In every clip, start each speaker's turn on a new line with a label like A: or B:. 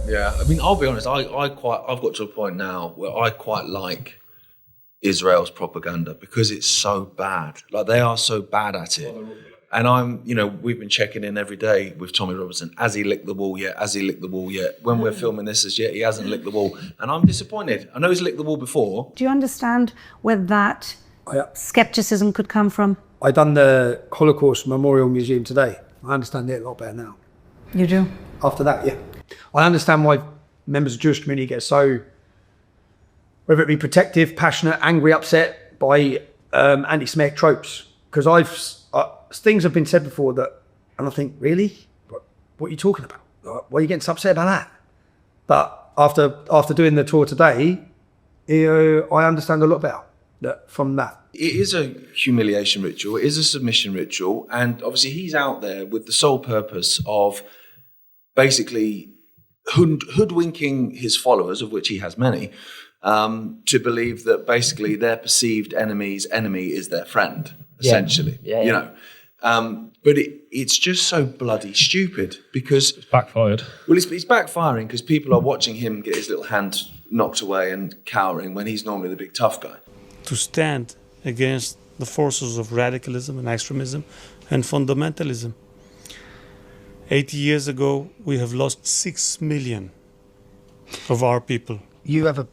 A: Yeah, I mean, I'll be honest. I've got to a point now where I quite like Israel's propaganda because it's so bad. Like they are so bad at it. And we've been checking in every day with Tommy Robinson. Has he licked the wall yet? Has he licked the wall yet? When we're filming this as yet, he hasn't licked the wall. And I'm disappointed. I know he's licked the wall before.
B: Do you understand where that skepticism could come from?
C: I done the Holocaust Memorial Museum today. I understand it a lot better now.
B: You do?
C: After that, yeah. I understand why members of the Jewish community get so, whether it be protective, passionate, angry, upset by anti-Semitic tropes. Because things have been said before that, and I think, really? What are you talking about? Why are you getting so upset about that? But after doing the tour today, I understand a lot better from that.
A: It is a humiliation ritual. It is a submission ritual. And obviously he's out there with the sole purpose of basically hoodwinking his followers, of which he has many, to believe that basically their perceived enemy's enemy is their friend, essentially. Yeah. But it's just so bloody stupid because...
D: It's backfired.
A: Well, it's backfiring because people are watching him get his little hand knocked away and cowering when he's normally the big tough guy.
E: To stand against the forces of radicalism and extremism and fundamentalism. 80 years ago, we have lost 6 million of our people.
C: You have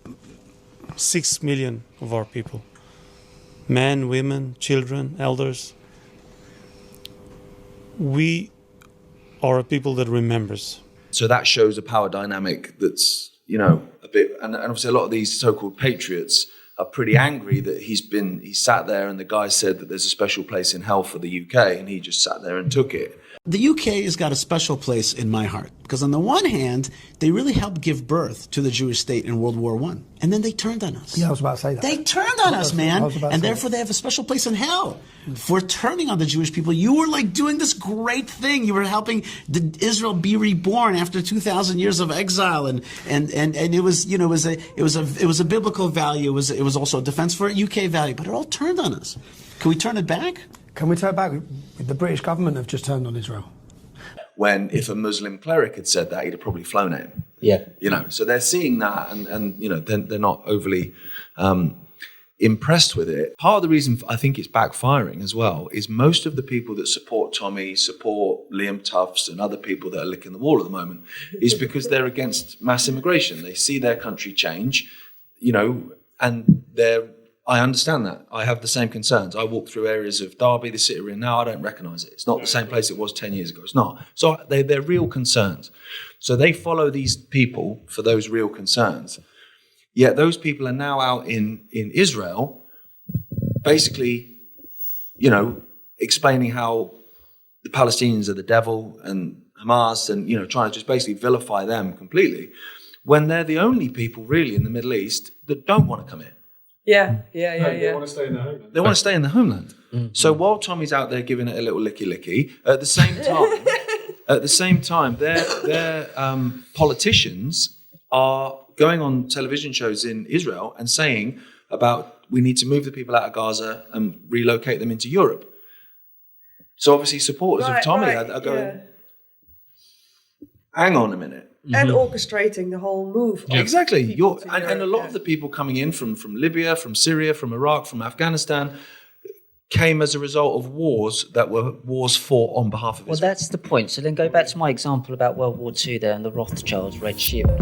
E: 6 million of our people. Men, women, children, elders. We are a people that remembers.
A: So that shows a power dynamic that's, a bit, and obviously a lot of these so-called patriots are pretty angry that he sat there and the guy said that there's a special place in hell for the UK and he just sat there and took it.
F: The UK has got a special place in my heart because on the one hand, they really helped give birth to the Jewish state in World War I. And then they turned on us.
C: Yeah, I was about to say that.
F: They turned on us, man. And therefore they have a special place in hell for turning on the Jewish people. You were like doing this great thing. You were helping Israel be reborn after 2,000 years of exile. And it was, it was a biblical value. It was also a defense for a UK value, but it all turned on us. Can we turn it back?
C: Can we turn it back? The British government have just turned on Israel.
A: When if a Muslim cleric had said that, he'd have probably flown at him.
F: Yeah.
A: So they're seeing that and they're not overly impressed with it. Part of the reason I think it's backfiring as well is most of the people that support Tommy, support Liam Tufts and other people that are licking the wall at the moment is because they're against mass immigration. They see their country change, and I understand that. I have the same concerns. I walk through areas of Derby, the city we're in now, I don't recognise it. It's not the same place it was 10 years ago. It's not. So they're real concerns. So they follow these people for those real concerns. Yet those people are now out in Israel basically, explaining how the Palestinians are the devil and Hamas and, trying to just basically vilify them completely when they're the only people really in the Middle East that don't want to come in.
G: Yeah.
D: They want to stay in their homeland.
A: They want to stay in the homeland. Mm-hmm. So while Tommy's out there giving it a little licky, at the same time, their politicians are going on television shows in Israel and saying about we need to move the people out of Gaza and relocate them into Europe. So obviously supporters of Tommy are going, hang on a minute.
G: And orchestrating the whole move.
A: Yeah. Exactly. And a lot of the people coming in from Libya, from Syria, from Iraq, from Afghanistan came as a result of wars that were wars fought on behalf of Israel.
H: Well, that's the point. So then go back to my example about World War II there and the Rothschilds' Red Shield.